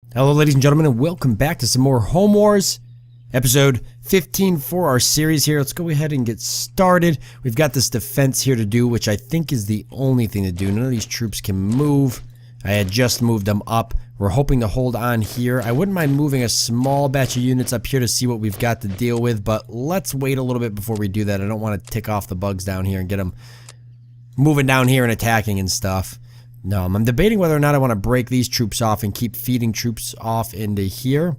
Hello ladies and gentlemen, and welcome back to some more Homewars, episode 15 for our series here. Let's go ahead and get started. We've got this defense here to do, which I think is the only thing to do. None of these troops can move. I had just moved them up. We're hoping to hold on here. I wouldn't mind moving a small batch of units up here to see what we've got to deal with, but let's wait a little bit before we do that. I don't want to tick off the bugs down here and get them moving down here and attacking and stuff. No, I'm debating whether or not I want to break these troops off and keep feeding troops off into here.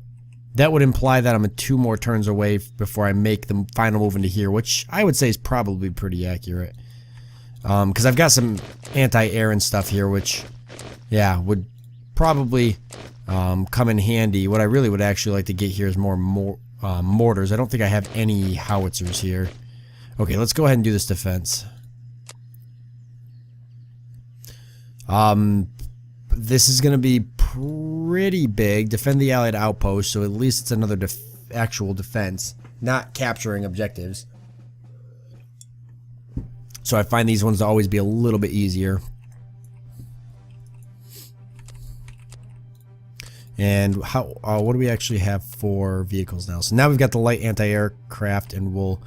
That would imply that I'm 2 more turns away before I make the final move into here, which I would say is probably pretty accurate. Because I've got some anti-air and stuff here, which, yeah, would probably come in handy. What I really would actually like to get here is more mortars. I don't think I have any howitzers here. Okay, let's go ahead and do this defense. This is going to be pretty big. Defend the allied outpost, so at least it's another actual defense, not capturing objectives. So I find these ones to always be a little bit easier. And what do we actually have for vehicles now? So now we've got the light anti-aircraft, and we'll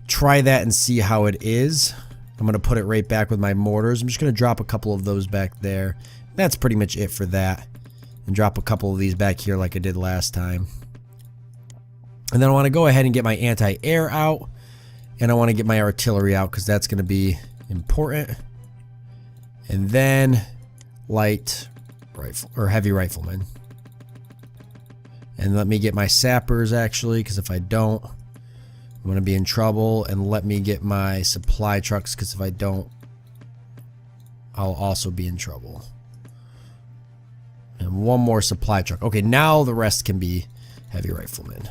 try that and see how it is. I'm going to put it right back with my mortars. I'm just going to drop a couple of those back there. That's pretty much it for that. And drop a couple of these back here like I did last time. And then I want to go ahead and get my anti-air out. And I want to get my artillery out because that's going to be important. And then light rifle or heavy riflemen. And let me get my sappers actually, because if I don't, I'm going to be in trouble. And let me get my supply trucks, because if I don't, I'll also be in trouble. And one more supply truck. Okay, now the rest can be heavy riflemen.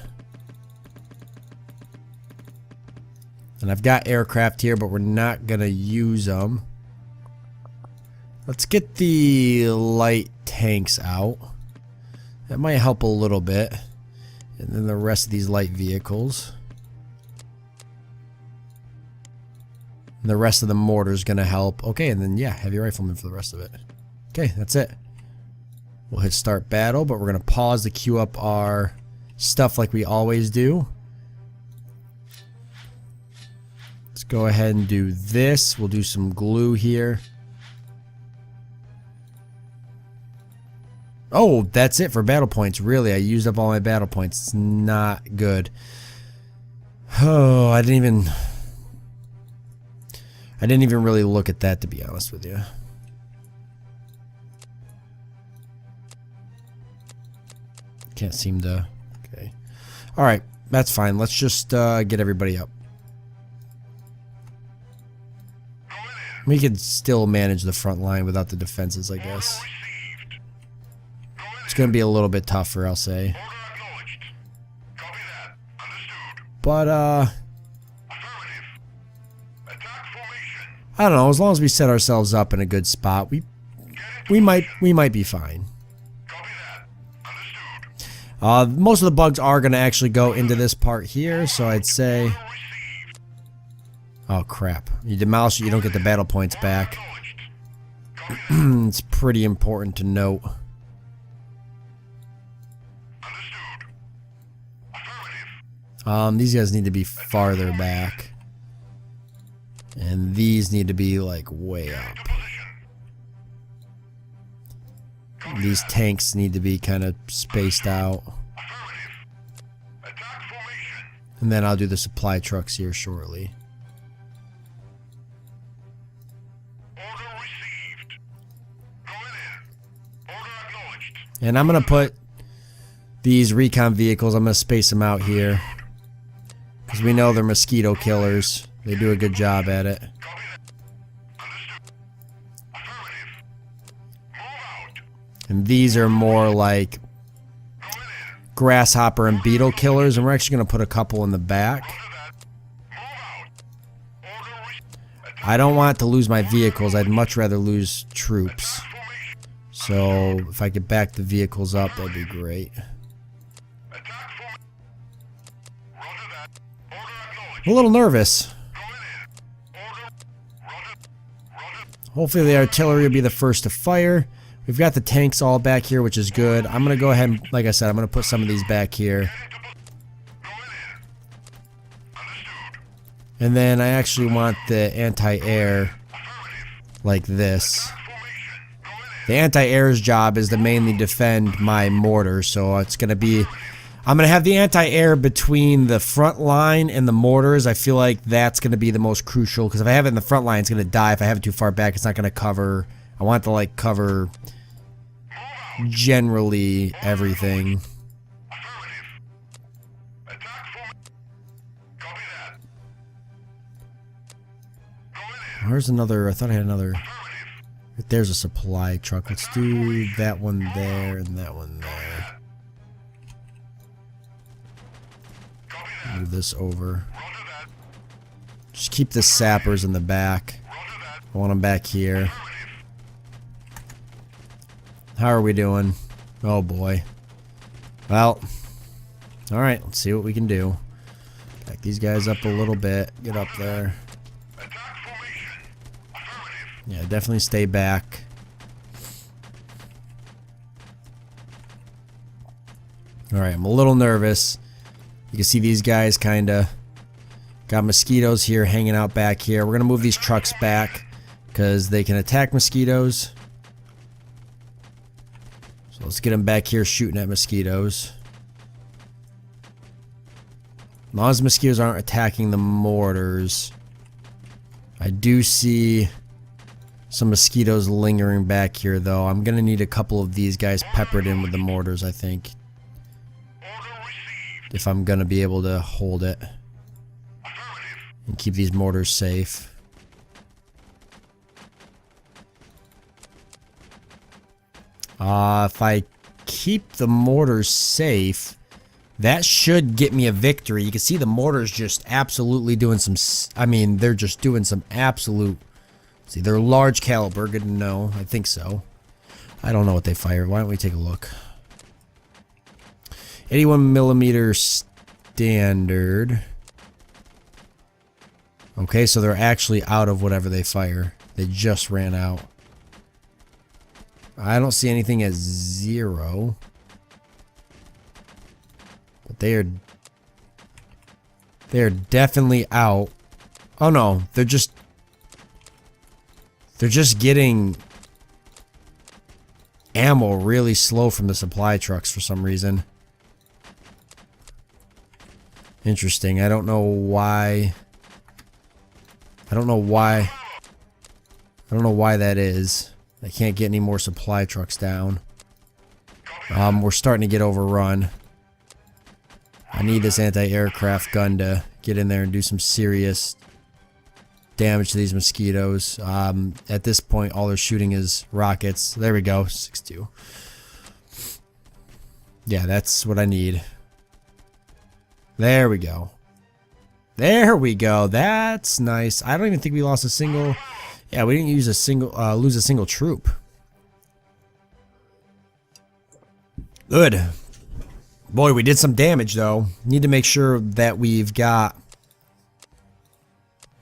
And I've got aircraft here, but we're not going to use them. Let's get the light tanks out. That might help a little bit. And then the rest of these light vehicles. And the rest of the mortar is going to help. Okay, and then, yeah, heavy riflemen for the rest of it. Okay, that's it. We'll hit start battle, but we're going to pause to queue up our stuff like we always do. Let's go ahead and do this. We'll do some glue here. Oh, that's it for battle points. Really, I used up all my battle points. It's not good. Oh, I didn't even really look at that, to be honest with you. Can't seem to... Okay. Alright, that's fine. Let's just get everybody up. We can still manage the front line without the defenses, I guess. It's going to be a little bit tougher, I'll say. But, I don't know, as long as we set ourselves up in a good spot, we might be fine. Most of the bugs are going to actually go into this part here, so I'd say... Oh crap. You demolish it, you don't get the battle points back. It's pretty important to note. These guys need to be farther back. And these need to be like way up. These tanks need to be kind of spaced out. And then I'll do the supply trucks here shortly. And I'm going to put these recon vehicles, I'm going to space them out here. Because we know they're mosquito killers. They do a good job at it. And these are more like grasshopper and beetle killers. And we're actually going to put a couple in the back. I don't want to lose my vehicles. I'd much rather lose troops. So if I could back the vehicles up, that'd be great. I'm a little nervous. Hopefully the artillery will be the first to fire. We We've got the tanks all back here, which is good. I'm going to go ahead and, like I said, I'm going to put some of these back here. And then I actually want the anti-air like this. The anti-air's job is to mainly defend my mortar, so it's going to be... I'm going to have the anti-air between the front line and the mortars. I feel like that's going to be the most crucial, because if I have it in the front line, it's going to die. If I have it too far back, it's not going to cover... I want it to, like, cover generally everything. Where's another... I thought I had another... There's a supply truck. Let's do that one there and that one there. Move this over. Just keep the sappers in the back. I want them back here. How are we doing? Oh boy. Well, alright, let's see what we can do. Back these guys up a little bit. Get up there. Yeah, definitely stay back. Alright, I'm a little nervous. You can see these guys kinda got mosquitoes here hanging out back here. We're gonna move these trucks back because they can attack mosquitoes. So let's get them back here shooting at mosquitoes. As long as the mosquitoes aren't attacking the mortars. I do see some mosquitoes lingering back here though. I'm gonna need a couple of these guys peppered in with the mortars, I think, if I'm gonna be able to hold it and keep these mortars safe. If I keep the mortars safe, that should get me a victory. You can see the mortars just absolutely doing some... I mean, they're just doing some absolute... See, they're large caliber. Good to know. I think so. I don't know what they fire. Why don't we take a look? 81 millimeter standard. Okay, so they're actually out of whatever they fire. They just ran out. I don't see anything at 0. But they are definitely out. Oh no, they're just getting ammo really slow from the supply trucks for some reason. Interesting. I don't know why. I don't know why that is. I can't get any more supply trucks down. We're starting to get overrun. I need this anti-aircraft gun to get in there and do some serious damage to these mosquitoes. At this point, all they're shooting is rockets. There we go. 6-2. Yeah, that's what I need. There we go. There we go. That's nice. I don't even think we lost a single... Yeah, we didn't use a single, lose a single troop. Good. Boy, we did some damage, though. Need to make sure that we've got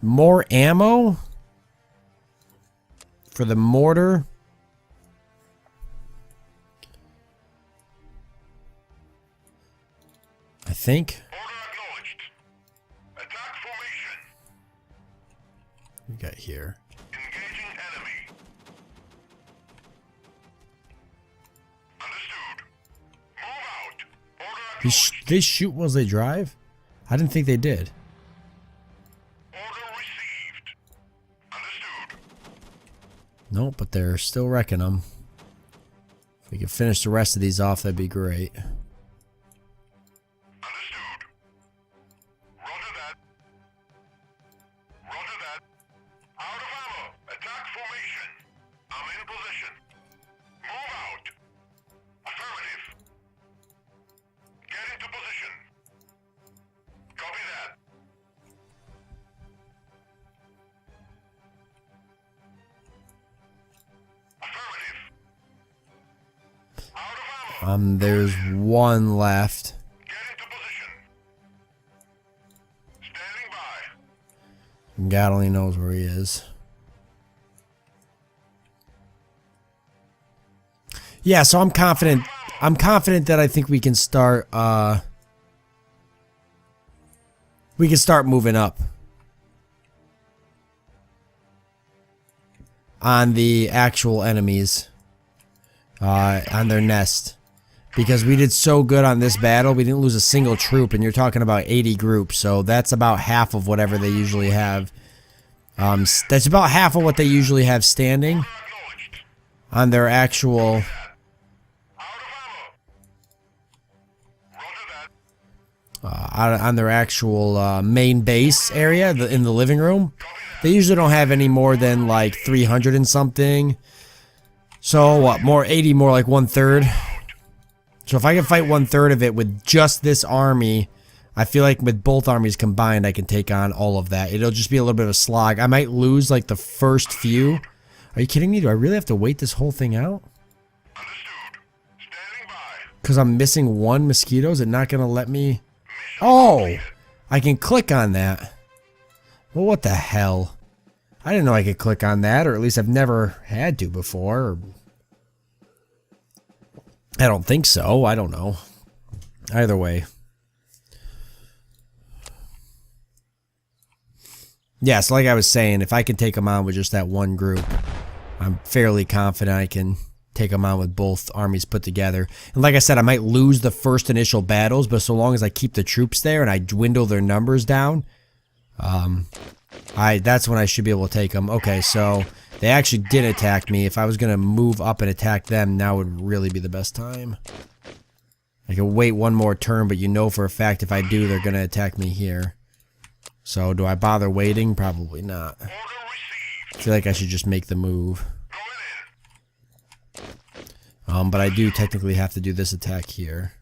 more ammo for the mortar. I think. We got here. They shoot while they drive? I didn't think they did. Nope, but they're still wrecking them. If we can finish the rest of these off, that'd be great. There's one left. God only knows where he is. Yeah, so I'm confident. I'm confident that I think we can start. We can start moving up on the actual enemies, on their nest, because we did so good on this battle. We didn't lose a single troop, and you're talking about 80 groups, so that's about half of whatever they usually have. That's about half of what they usually have standing on their actual. On their actual main base area in the living room. They usually don't have any more than like 300 and something. So what, more 80, more like 1/3. So if I can fight 1/3 of it with just this army, I feel like with both armies combined I can take on all of that. It'll just be a little bit of a slog. I might lose like the first few. Are you kidding me? Do I really have to wait this whole thing out? Because I'm missing one mosquito? Is it not going to let me? Oh, I can click on that. Well, what the hell? I didn't know I could click on that, or at least I've never had to before. I don't think so. I don't know. Either way. Yeah, so like I was saying, if I can take them on with just that one group, I'm fairly confident I can take them on with both armies put together. And like I said, I might lose the first initial battles, but so long as I keep the troops there and I dwindle their numbers down, that's when I should be able to take them. Okay, so they actually did attack me. If I was going to move up and attack them, now would really be the best time. I can wait one more turn, but you know for a fact if I do, they're going to attack me here. So do I bother waiting? Probably not. I feel like I should just make the move. But I do technically have to do this attack here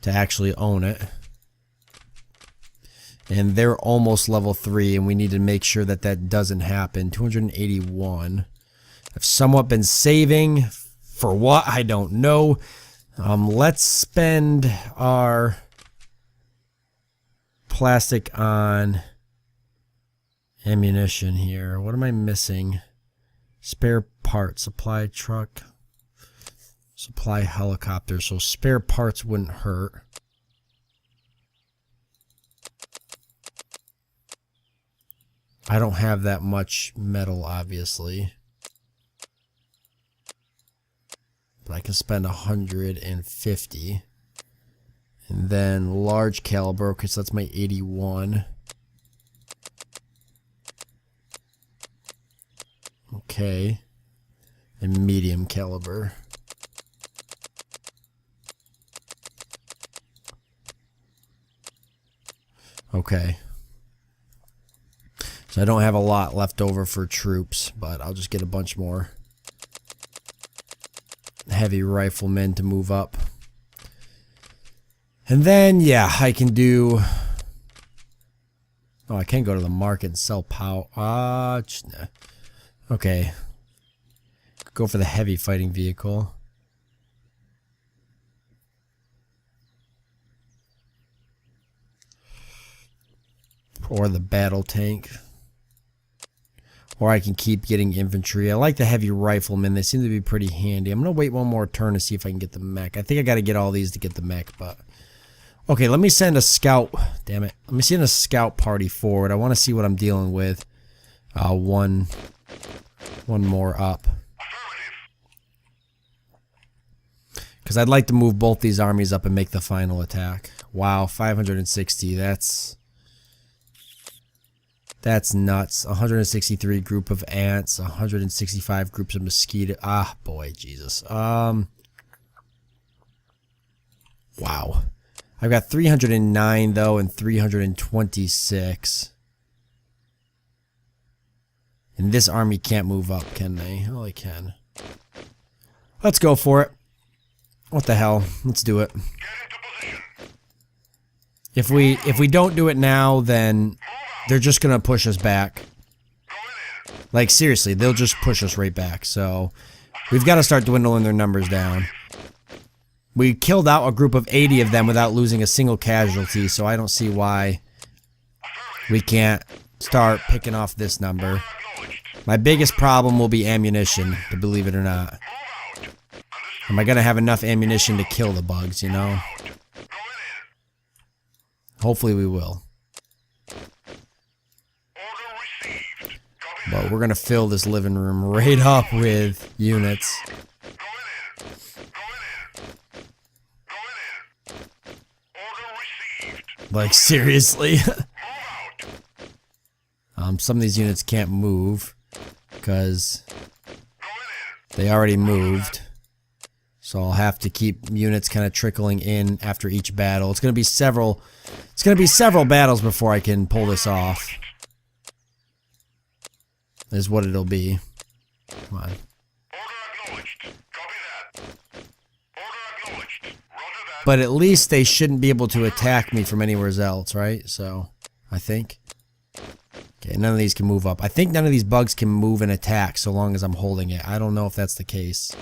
to actually own it. And they're almost level 3, and we need to make sure that that doesn't happen. 281. I've somewhat been saving. For what? I don't know. Let's spend our plastic on ammunition here. What am I missing? Spare parts, supply truck, supply helicopter. So spare parts wouldn't hurt. I don't have that much metal, obviously. But I can spend 150. And then large caliber, okay, so that's my 81. Okay. And medium caliber. Okay. So I don't have a lot left over for troops, but I'll just get a bunch more heavy riflemen to move up. And then, yeah, I can do... Oh, I can go to the market and sell power. Okay. Go for the heavy fighting vehicle. Or the battle tank. Or I can keep getting infantry. I like the heavy riflemen. They seem to be pretty handy. I'm going to wait one more turn to see if I can get the mech. I think I got to get all these to get the mech, but... Okay, let me send a scout. Damn it. Let me send a scout party forward. I want to see what I'm dealing with. One more up. Because I'd like to move both these armies up and make the final attack. Wow, 560. That's nuts. 163 group of ants. 165 groups of mosquito. Ah, boy, Jesus. Wow. I've got 309 though, and 326. And this army can't move up, can they? Oh, they can. Let's go for it. What the hell? Let's do it. If we don't do it now, then they're just gonna push us back. Like seriously, they'll just push us right back. So we've got to start dwindling their numbers down. We killed out a group of 80 of them without losing a single casualty, so I don't see why we can't start picking off this number. My biggest problem will be ammunition, to believe it or not. Am I gonna have enough ammunition to kill the bugs, you know? Hopefully we will. But we're gonna fill this living room right up with units. Like, seriously? Some of these units can't move because they already moved. So I'll have to keep units kind of trickling in after each battle. It's gonna be several battles before I can pull this off. Is what it'll be. Come on. But at least they shouldn't be able to attack me from anywhere else, right? So, I think. Okay, none of these can move up. I think none of these bugs can move and attack so long as I'm holding it. I don't know if that's the case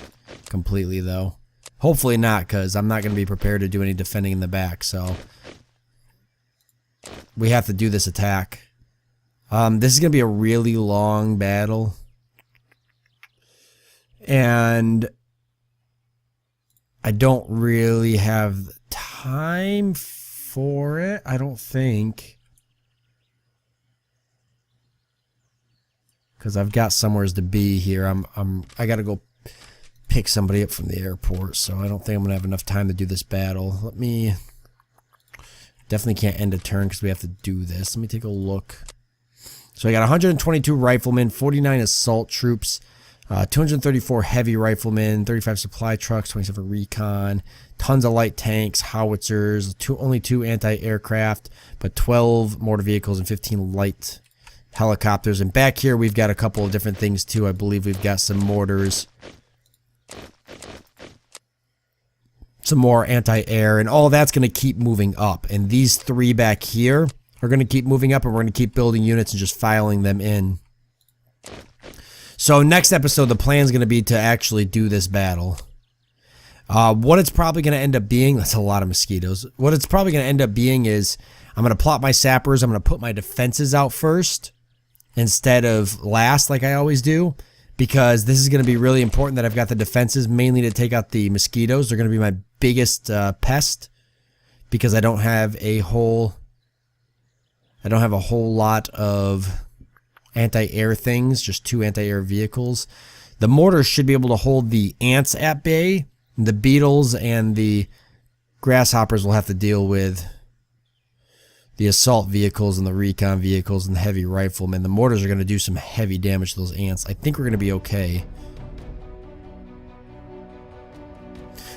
completely, though. Hopefully not, because I'm not going to be prepared to do any defending in the back, so we have to do this attack. This is going to be a really long battle. And I don't really have time for it, I don't think. Because I've got somewheres to be here. I got to go pick somebody up from the airport, so I don't think I'm going to have enough time to do this battle. Let me... Definitely can't end a turn because we have to do this. Let me take a look. So I got 122 riflemen, 49 assault troops, 234 heavy riflemen, 35 supply trucks, 27 recon, tons of light tanks, howitzers, only 2 anti-aircraft, but 12 mortar vehicles and 15 light helicopters. And back here we've got a couple of different things too. I believe we've got some mortars, some more anti-air, and all that's going to keep moving up. And these 3 back here are going to keep moving up, and we're going to keep building units and just filing them in. So next episode, the plan is going to be to actually do this battle. What it's probably going to end up being, that's a lot of mosquitoes. What it's probably going to end up being is I'm going to plot my sappers. I'm going to put my defenses out first instead of last like I always do, because this is going to be really important that I've got the defenses mainly to take out the mosquitoes. They're going to be my biggest pest because I don't have a whole lot of anti-air things, just 2 anti-air vehicles. The mortars should be able to hold the ants at bay. The beetles and the grasshoppers will have to deal with the assault vehicles and the recon vehicles and the heavy riflemen. The mortars are going to do some heavy damage to those ants. I think we're going to be okay.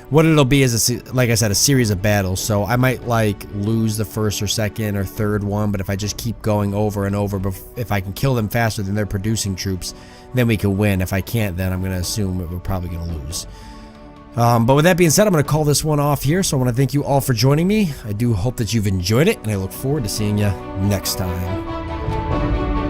What it'll be is, like I said, a series of battles. So I might like lose the first or second or third one, but if I just keep going over and over, if I can kill them faster than they're producing troops, then we can win. If I can't, then I'm going to assume that we're probably going to lose. But with that being said, I'm going to call this one off here. So I want to thank you all for joining me. I do hope that you've enjoyed it, and I look forward to seeing you next time.